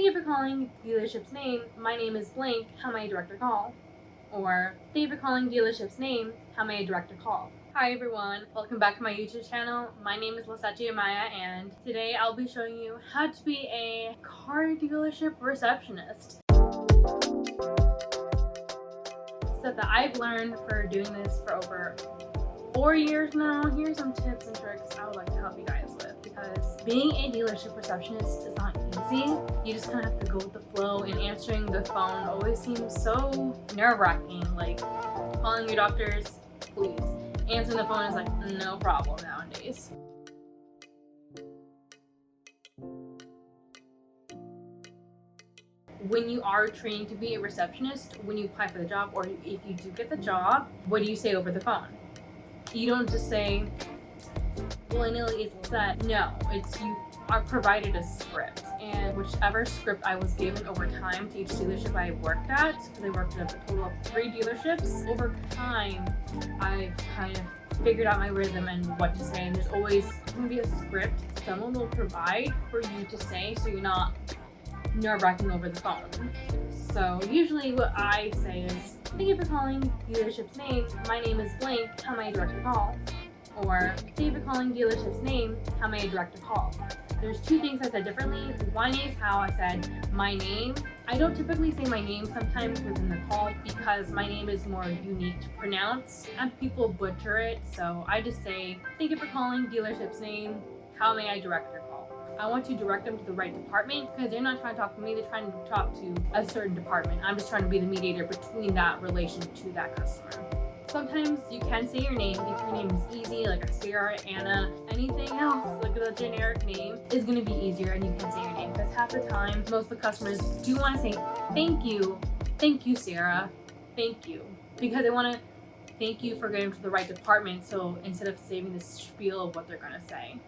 thank you for calling dealership's name. My name is blank. How may I direct your call? Or thank you for calling dealership's name. How may I direct your call? Hi everyone, welcome back to my YouTube channel. My name is Lisachi Amaya, and today I'll be showing you how to be a car dealership receptionist. Stuff that I've learned for doing this for over 4 years now. Here's some tips and tricks I would like to help you guys with, because being a dealership receptionist is not easy. You just kind of have to go with the flow, and answering the phone always seems so nerve-wracking. Like calling your doctors, please. Answering the phone is like no problem nowadays. When you are trained to be a receptionist, when you apply for the job, or if you do get the job, what do you say over the phone? You don't just say, willy-nilly, it's that. No, it's you are provided a script, and whichever script I was given over time to each dealership I worked at, because I worked at a total of 3 dealerships, over time I've kind of figured out my rhythm and what to say, and there's always going to be a script someone will provide for you to say, so you're not nerve-wracking over the phone. So usually what I say is, thank you for calling dealership's name. My name is blank. How may I direct your call? Or thank you for calling dealership's name. How may I direct a call? There's 2 things I said differently. One is how I said my name. I don't typically say my name sometimes within the call because my name is more unique to pronounce and people butcher it. So I just say, thank you for calling dealership's name. How may I direct your call? I want to direct them to the right department, because they're not trying to talk to me, they're trying to talk to a certain department. I'm just trying to be the mediator between that relation to that customer. Sometimes you can say your name if your name is easy, like a Sarah, Anna, anything else, like a generic name is going to be easier, and you can say your name, because half the time, most of the customers do want to say, thank you, Sarah, thank you, because they want to thank you for getting to the right department, so instead of saving this spiel of what they're going to say.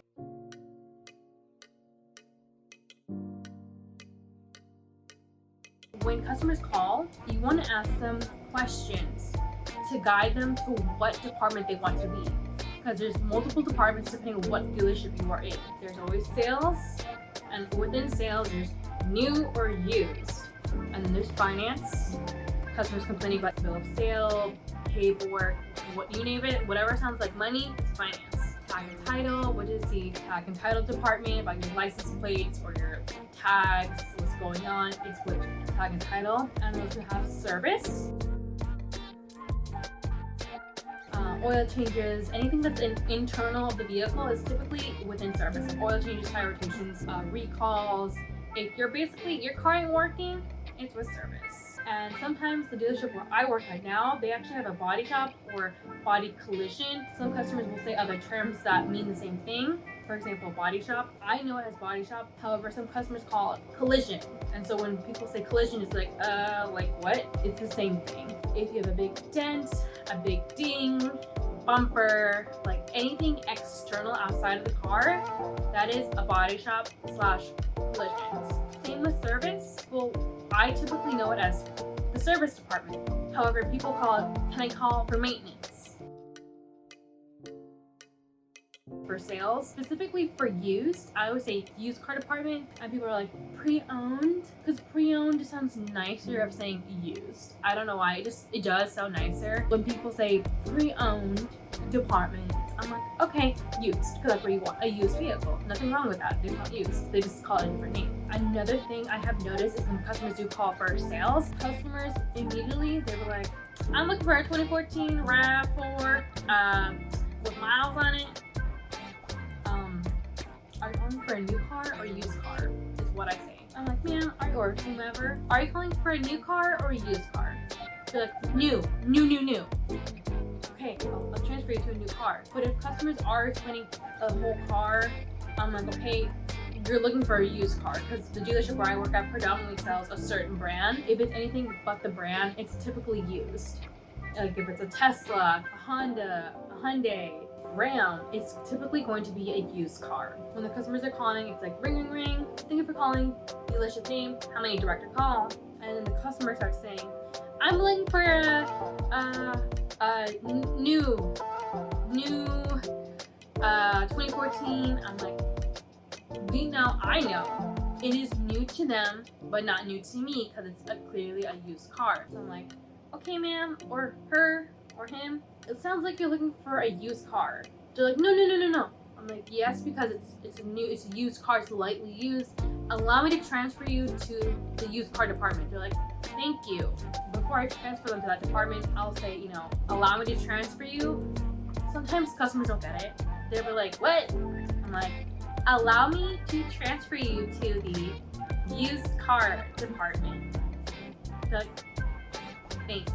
When customers call, you want to ask them questions to guide them to what department they want to be, because there's multiple departments depending on what dealership you are in. There's always sales, and within sales there's new or used, and then there's finance, customers complaining about the bill of sale, paperwork, what you name it, whatever sounds like money, it's finance. Tag and title, which is the tag and title department, about your license plates or your tags, what's going on, it's with tag and title. And we also have service, oil changes, anything that's internal of the vehicle is typically within service. Oil changes, tire rotations, recalls. If your car ain't working, it's with service. And sometimes the dealership where I work at now, they actually have a body shop or body collision. Some customers will say other terms that mean the same thing. For example, body shop, I know it has body shop. However, some customers call it collision. And so when people say collision, it's like what? It's the same thing. If you have a big dent, a big ding, bumper, like anything external outside of the car, that is a body shop / collisions. Same with service. Well, I typically know it as the service department. However, people call it, can I call for maintenance? For sales, specifically for used, I always say used car department, and people are like, pre-owned? Because pre-owned just sounds nicer of saying used. I don't know why, it does sound nicer. When people say pre-owned department, I'm like, okay, used, because that's where you want a used vehicle. Nothing wrong with that. They're not used. They just call it a different name. Another thing I have noticed is when customers do call for sales, customers immediately, they were like, I'm looking for a 2014 RAV4 with miles on it. Are you calling for a new car or a used car? Is what I say. I'm like, ma'am, or whomever, are you calling for a new car or a used car? They're like, new. Okay, I'll transfer you to a new car. But if customers are explaining a whole car, I'm like, okay, you're looking for a used car, because the dealership where I work at predominantly sells a certain brand. If it's anything but the brand, it's typically used. Like if it's a Tesla, a Honda, a Hyundai, Ram, it's typically going to be a used car. When the customers are calling, it's like ring, ring, ring. Thank you for calling dealership name. How may I direct your call? And then the customer starts saying, I'm looking for a new 2014. I'm like, I know it is new to them, but not new to me because it's clearly a used car. So I'm like, okay, ma'am, or her, or him, it sounds like you're looking for a used car. They're like, no. I'm like, yes, because it's a used car, it's lightly used. Allow me to transfer you to the used car department. They're like, thank you. Before I transfer them to that department, I'll say, allow me to transfer you. Sometimes customers don't get it. They'll be like, what? I'm like, allow me to transfer you to the used car department. They're like, thanks.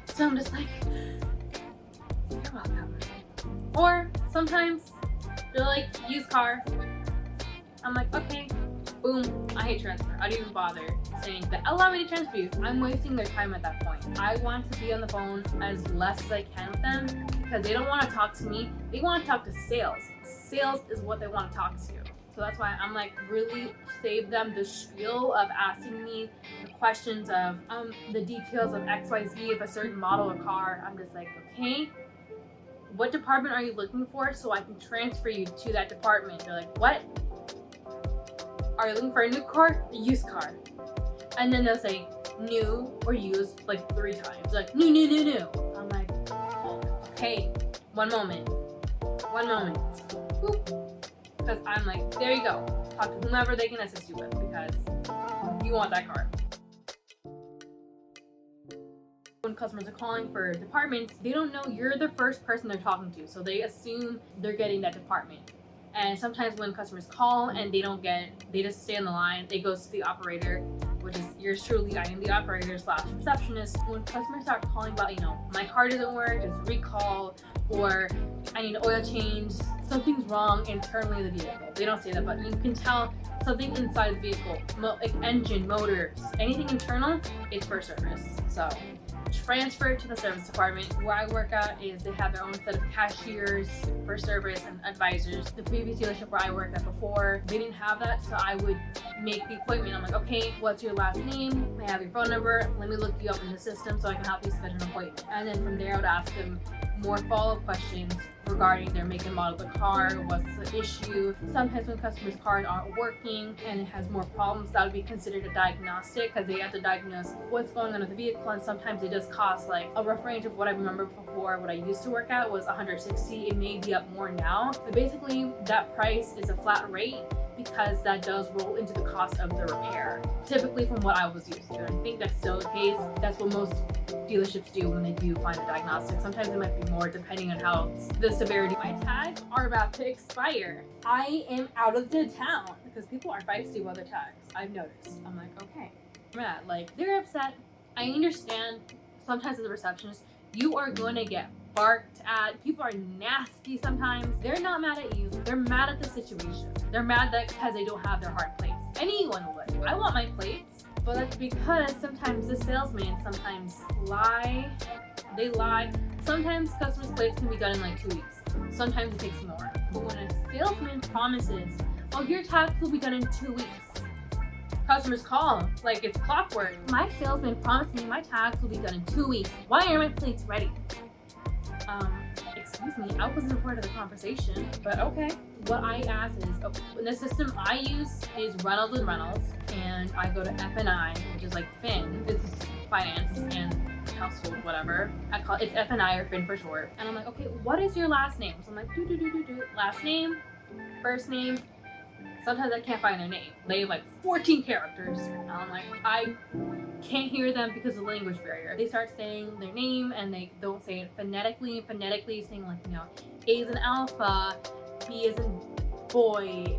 So I'm just like, you're welcome. Or sometimes they're like, used car. I'm like, okay, boom, I hate transfer. I don't even bother saying that, allow me to transfer you. I'm wasting their time at that point. I want to be on the phone as less as I can with them because they don't want to talk to me. They want to talk to sales. Sales is what they want to talk to. So that's why I'm like, really save them the spiel of asking me the questions of the details of XYZ of a certain model of car. I'm just like, okay, what department are you looking for so I can transfer you to that department? They're like, what? Are you looking for a new car? A used car? And then they'll say new or used like 3 times. Like, new. I'm like, okay, one moment. Because I'm like, there you go. Talk to whomever they can assist you with because you want that car. When customers are calling for departments, they don't know you're the first person they're talking to, so they assume they're getting that department. And sometimes when customers call and they just stay on the line, it goes to the operator, which is yours truly. I am the operator / receptionist. When customers start calling about, my car doesn't work, it's recall, or I need an oil change, something's wrong internally in the vehicle. They don't say that, but you can tell something inside the vehicle, like engine, motors, anything internal, it's for service. So transfer to the service department. Where I work at is they have their own set of cashiers for service and advisors. The previous dealership where I worked at before, they didn't have that, so I would make the appointment. I'm like, okay, what's your last name? May I have your phone number? Let me look you up in the system so I can help you schedule an appointment. And then from there, I would ask them more follow-up questions regarding their make and model of the car, what's the issue. Sometimes when customers' cars aren't working and it has more problems, that would be considered a diagnostic because they have to diagnose what's going on with the vehicle, and sometimes it does cost like a rough range of what I remember before. What I used to work at was $160. It may be up more now, but basically that price is a flat rate because that does roll into the cost of the repair. Typically from what I was used to. I think that's still the case. That's what most dealerships do when they do find a diagnostic. Sometimes it might be more depending on how the severity. My tags are about to expire. I am out of the town because people are feisty with their tags. I've noticed. I'm like, okay. Mad. Like, they're upset. I understand sometimes as a receptionist, you are going to get barked at. People are nasty sometimes. They're not mad at you. They're mad at the situation. They're mad that because they don't have their hard plates. Anyone would. I want my plates, but that's because sometimes the salesman sometimes lie. They lie. Sometimes customers' plates can be done in like 2 weeks. Sometimes it takes more. But when a salesman promises, oh, your tax will be done in 2 weeks, customers call like it's clockwork. My salesman promised me my tax will be done in 2 weeks. Why aren't my plates ready? Excuse me, I wasn't a part of the conversation, but okay. What I ask is, the system I use is Reynolds and Reynolds, and I go to F&I, which is like Fin. It's finance and household, whatever. I call it's F&I or Fin for short. And I'm like, okay, what is your last name? So I'm like, last name, first name. Sometimes I can't find their name. They have like 14 characters. And I'm like, I can't hear them because of the language barrier. They start saying their name and they don't say it phonetically. Phonetically saying like, A is in alpha, B is in boy,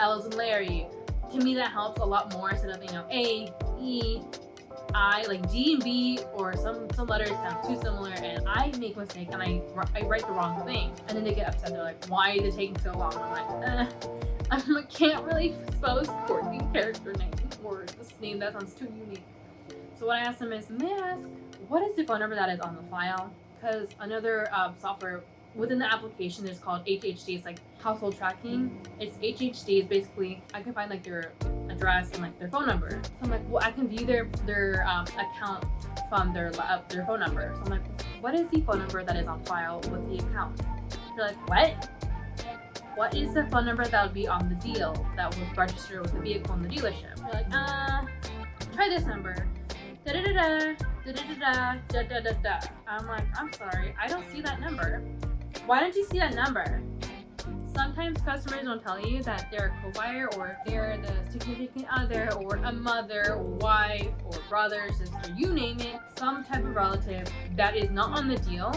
L is in Larry. To me, that helps a lot more instead of, A, E, I, like D and B, or some letters sound too similar and I make a mistake and I write the wrong thing. And then they get upset. They're like, why is it taking so long? I'm like, I can't really spell a 14 character name or this name that sounds too unique. So what I asked them is, may I ask, what is the phone number that is on the file? Because another software within the application is called HHD. It's like household tracking. It's HHD is basically, I can find like their address and like their phone number. So I'm like, well, I can view their account from their phone number. So I'm like, what is the phone number that is on file with the account? They're like, what? what is the phone number that would be on the deal that was registered with the vehicle in the dealership? They're like, try this number. Da da da da da da da da da da. I'm like, I'm sorry, I don't see that number. Why don't you see that number? Sometimes customers don't tell you that they're a co-buyer or they're the significant other or a mother or wife or brother, sister, you name it, some type of relative that is not on the deal.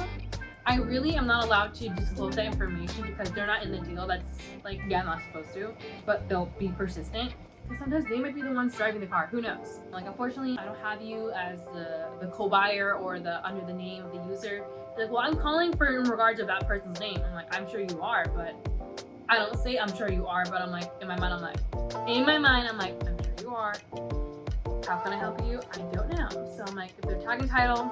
I really am not allowed to disclose that information because they're not in the deal. That's like, yeah, I'm not supposed to, but they'll be persistent. Because sometimes they might be the ones driving the car. Who knows? Like, unfortunately, I don't have you as the co-buyer or the under the name of the user. They're like, well, I'm calling for in regards of that person's name. I'm like, I'm sure you are, but I don't say I'm sure you are, but I'm like, in my mind, I'm like, I'm sure you are. How can I help you? I don't know. So I'm like, if they're tag and title,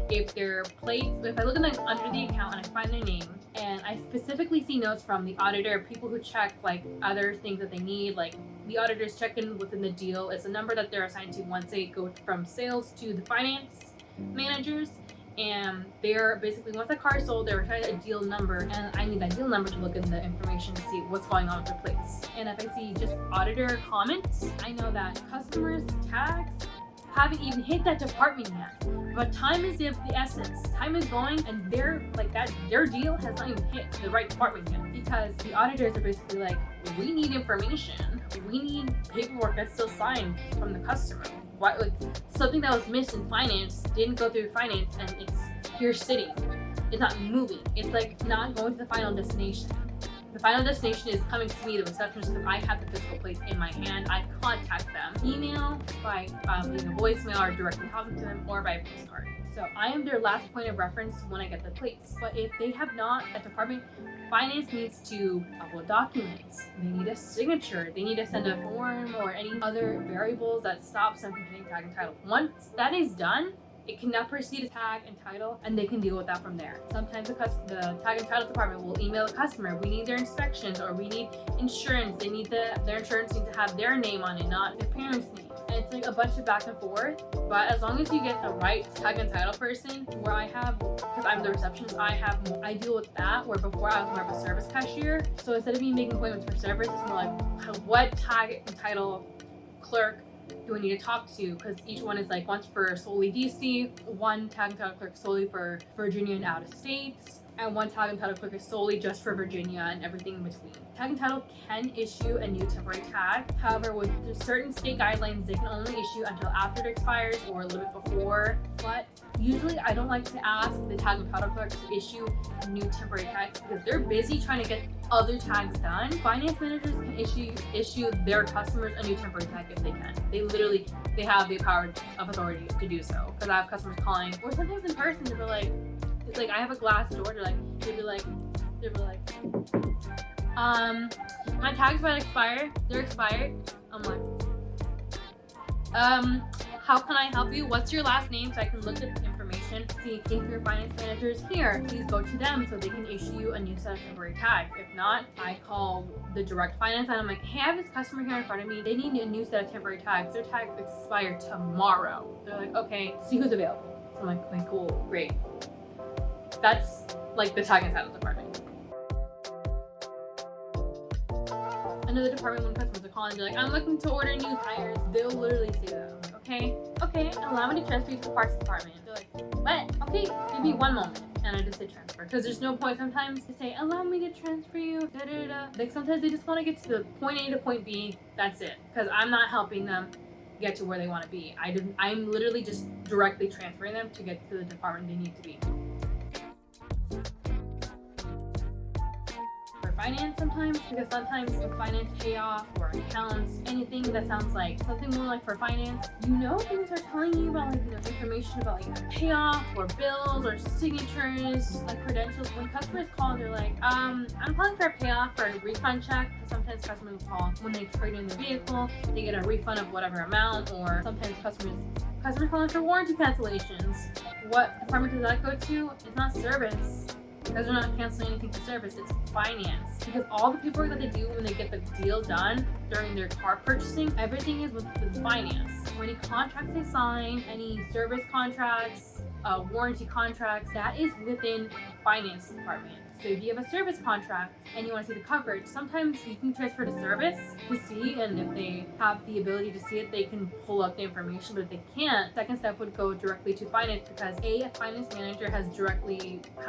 if their plates, if I look in under the account and I find their name, and I specifically see notes from the auditor, people who check like other things that they need, like the auditors check in within the deal. It's a number that they're assigned to once they go from sales to the finance managers. And they're basically, once the car is sold, they're assigned a deal number, and I need that deal number to look in the information to see what's going on with their plates. And if I see just auditor comments, I know that customers' tags haven't even hit that department yet. But time is of the essence. Time is going, and their deal has not even hit the right department yet, because the auditors are basically like, we need information. We need paperwork that's still signed from the customer. Why, like, something that was missed in finance didn't go through finance, and it's here sitting. It's not moving. It's like not going to the final destination. The final destination is coming to me, the receptionist, because I have the physical plates in my hand. I contact them, email, by leaving a voicemail, or directly talking to them, or by a postcard. So I am their last point of reference when I get the plates. But if they have not, a department, finance needs to upload documents. They need a signature. They need to send a form or any other variables that stops them from hitting tag and title. Once that is done, it can now proceed to tag and title, and they can deal with that from there. Sometimes the tag and title department will email the customer, we need their inspections, or we need insurance. They need their insurance needs to have their name on it, not their parents' name. And it's like a bunch of back and forth. But as long as you get the right tag and title person, where I have, because I'm the receptionist, I deal with that, where before I was more of a service cashier. So instead of me making appointments for service, it's more like, what tag and title clerk do I need to talk to? Because each one is like, one's for solely DC, one tag and title clerk solely for Virginia and out of states, and one tag and title clerk is solely just for Virginia and everything in between. Tag and title can issue a new temporary tag. However, with certain state guidelines, they can only issue until after it expires or a little bit before. But usually I don't like to ask the tag and title clerk to issue new temporary tags because they're busy trying to get other tags done. Finance managers can issue their customers a new temporary tag if they can. They have the power of authority to do so. Because I have customers calling, or sometimes in person, they'll be like I have a glass door, they'll be like, my tags about to expire. They're expired. I'm like, how can I help you? What's your last name so I can look at the information, see if your finance manager is here. Please go to them so they can issue you a new set of temporary tags. If not, I call the direct finance and I'm like, hey, I have this customer here in front of me. They need a new set of temporary tags. Their tags expire tomorrow. They're like, okay, see who's available. So I'm like, okay, cool, great. That's like the tag and title department. Another department, when customers are calling, they're like, I'm looking to order new tires. They'll literally say that. I'm like, okay, allow me to transfer you to the parts department. They're like, what? Okay, give me one moment. And I just say transfer. Because there's no point sometimes to say, allow me to transfer you, da da da. Like sometimes they just want to get to the point A to point B. That's it. Because I'm not helping them get to where they want to be. I'm literally just directly transferring them to get to the department they need to be. Finance sometimes, because sometimes with finance payoff or accounts, anything that sounds like something more like for finance, when they start telling you about information about payoff or bills or signatures, like credentials. When customers call, they're like, I'm calling for a payoff or a refund check. Sometimes customers will call when they trade in the vehicle, they get a refund of whatever amount, or sometimes customers calling for warranty cancellations. What department does that go to? It's not service. Because they're not canceling anything for service, it's finance. Because all the paperwork that they do when they get the deal done during their car purchasing, everything is with finance. So any contracts they sign, any service contracts, warranty contracts, that is within finance department. So if you have a service contract and you want to see the coverage, sometimes you can transfer to service to see, and if they have the ability to see it, they can pull up the information. But if they can't, second step would go directly to finance, because a finance manager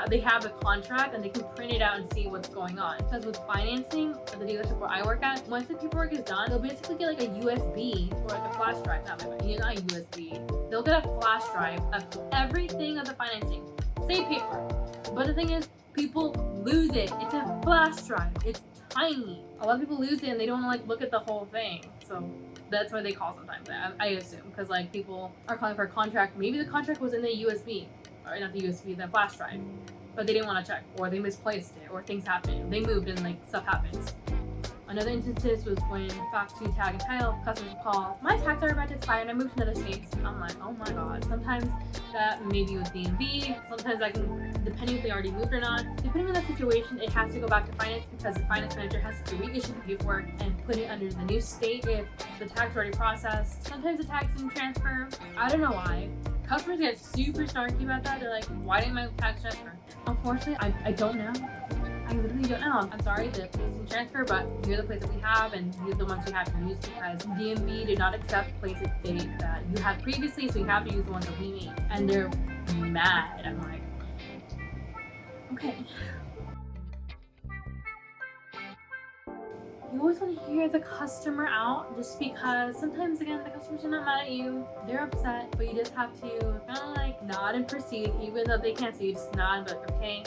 they have a contract and they can print it out and see what's going on. Because with financing at the dealership where I work at, once the paperwork is done, they'll basically get like a USB or like a flash drive, not a USB. They'll get a flash drive of everything of the financing, same paper. But the thing is, people lose it. It's a flash drive. It's tiny. A lot of people lose it and they don't like look at the whole thing. So that's why they call sometimes. I assume, because like people are calling for a contract. Maybe the contract was in the USB, or not the USB, the flash drive, but they didn't want to check, or they misplaced it, or things happened. They moved and like stuff happens. Another instance was when back to tag and title, customers call, my tags are about to expire and I moved to another state. I'm like, oh my god. Sometimes that may be with DMV, sometimes I can, depending if they already moved or not. Depending on the situation, it has to go back to finance, because the finance manager has to reissue the paperwork and put it under the new state if the tag's already processed. Sometimes the tags didn't transfer. I don't know why. Customers get super snarky about that. They're like, why didn't my tags transfer? Unfortunately, I don't know. I literally don't know. I'm sorry, the plates didn't transfer, but here are the plates that we have, and these are the ones we have to use, because DMV did not accept plates that you had previously, so you have to use the ones that we made. And they're mad. I'm like, okay. You always want to hear the customer out, just because sometimes, again, the customers are not mad at you. They're upset, but you just have to kind of like nod and proceed, even though they can't see you. Just nod, but okay.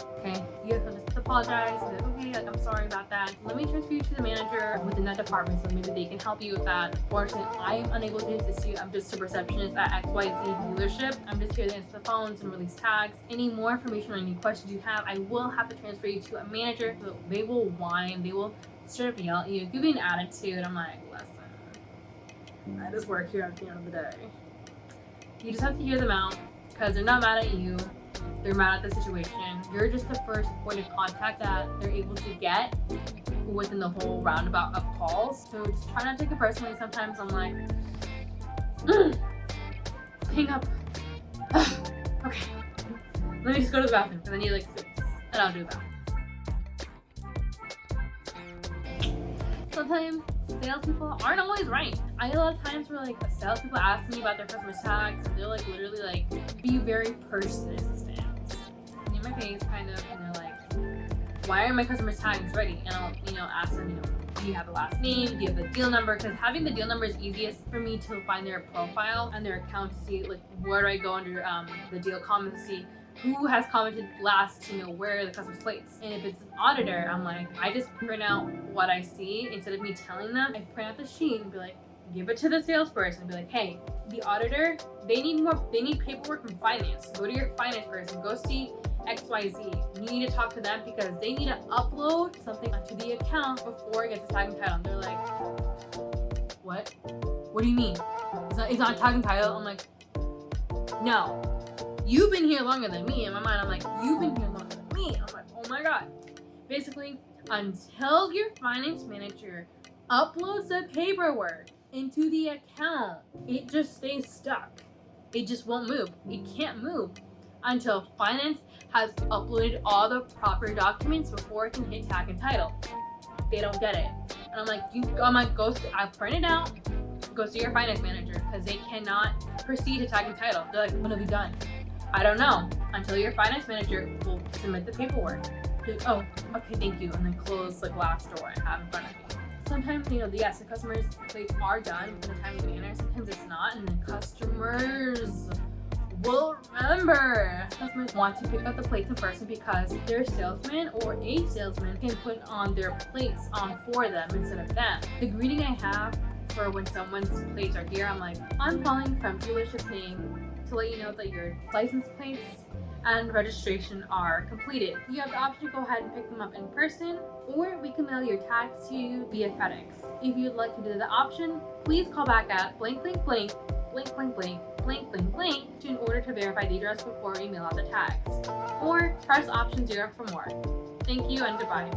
You have to just apologize. Be like, okay, like I'm sorry about that. Let me transfer you to the manager within that department, so maybe they can help you with that. Unfortunately, I am unable to assist you. I'm just a receptionist at XYZ dealership. I'm just here to answer the phones and release tags. Any more information or any questions you have, I will have to transfer you to a manager. So they will whine. They will straight up yell at you, give you an attitude. I'm like, listen, I just work here at the end of the day. You just have to hear them out, because they're not mad at you. They're mad at the situation. You're just the first point of contact that they're able to get within the whole roundabout of calls. So just try not to take it personally. Sometimes I'm like, hang up. Okay, let me just go to the bathroom, and then you like space, and I'll do that. Sometimes salespeople aren't always right. I get a lot of times where like salespeople ask me about their customers' tags, and they're like literally like, be very persistent in my face, kind of, and they're like, why are my customers' tags ready? And I'll ask them, do you have the last name? Do you have the deal number? Because having the deal number is easiest for me to find their profile and their account to see like where do I go under the deal comment to see who has commented last, where are the customer's plates. And if it's an auditor, I'm like, I just print out what I see. Instead of me telling them, I print out the sheet and be like, give it to the salesperson and be like, hey, the auditor, they need paperwork from finance. Go to your finance person, go see XYZ. You need to talk to them, because they need to upload something onto the account before it gets a tag and title. And they're like, what? What do you mean? It's not tag and title? I'm like, no. You've been here longer than me. In my mind, I'm like, you've been here longer than me. I'm like, oh my god. Basically, until your finance manager uploads the paperwork into the account, it just stays stuck. It just won't move. It can't move until finance has uploaded all the proper documents before it can hit tag and title. They don't get it. And I'm like, I print it out, go see your finance manager, because they cannot proceed to tag and title. They're like, when will be done? I don't know, until your finance manager will submit the paperwork. Like, oh, okay, thank you, and then close like last door I have in front of me. Sometimes, yes, the customers' plates are done in a timely manner. Sometimes it's not, and the customers will remember. Customers want to pick up the plates in person, because their salesman or a salesman can put on their plates on for them instead of them. The greeting I have for when someone's plates are here, I'm like, I'm calling from dealership's name to let you know that your license plates and registration are completed. You have the option to go ahead and pick them up in person, or we can mail your tags to you via FedEx. If you'd like to do the option, please call back at blank blank blank blank blank blank blank blank blank in order to verify the address before we mail out the tags. Or press option 0 for more. Thank you and goodbye.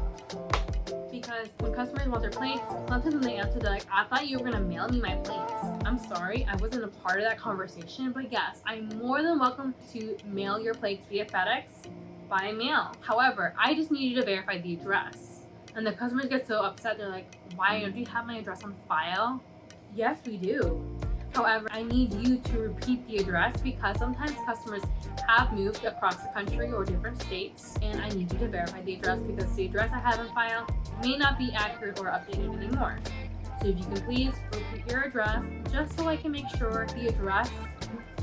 Because when customers want their plates, sometimes when they answer, they're like, I thought you were gonna mail me my plates. I'm sorry, I wasn't a part of that conversation, but yes, I'm more than welcome to mail your plates via FedEx. by mail. However, I just need you to verify the address. And the customers get so upset. They're like, why don't you have my address on file? Yes, we do. However, I need you to repeat the address because sometimes customers have moved across the country or different states, and I need you to verify the address because the address I have on file may not be accurate or updated anymore. So if you can please repeat your address just so I can make sure the address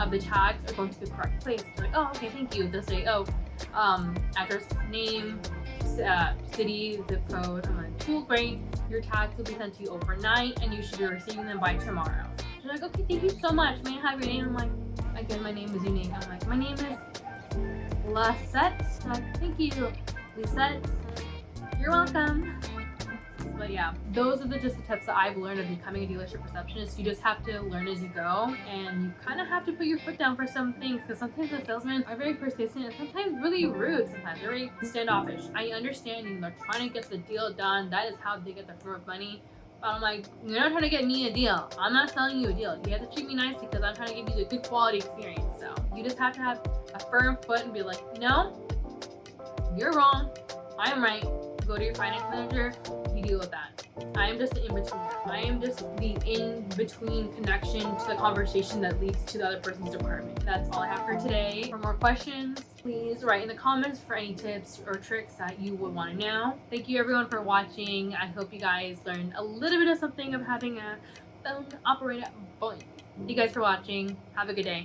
of the tags are going to the correct place. They're like, oh, okay, thank you. They'll say, address, name, city, zip code. I'm like, cool, great. Your tags will be sent to you overnight, and you should be receiving them by tomorrow. They're like, okay, thank you so much. May I have your name? I'm like, again, my name is unique. I'm like, my name is Lisette. I'm like, thank you, Lisette. You're welcome. But yeah, those are just the tips that I've learned of becoming a dealership receptionist. You just have to learn as you go, and you kind of have to put your foot down for some things because sometimes the salesmen are very persistent and sometimes really rude. Sometimes they're very standoffish. I understand, you know, they're trying to get the deal done. That is how they get the firm of money. But I'm like, you're not trying to get me a deal. I'm not selling you a deal. You have to treat me nice because I'm trying to give you the good quality experience. So you just have to have a firm foot and be like, no, you're wrong. I'm right. Go to your finance manager. You deal with that. I am just the in-betweener. I am just the in-between connection to the conversation that leads to the other person's department. That's all I have for today. For more questions, please write in the comments for any tips or tricks that you would want to know. Thank you everyone for watching. I hope you guys learned a little bit of something of having a phone operated voice. Thank you guys for watching. Have a good day.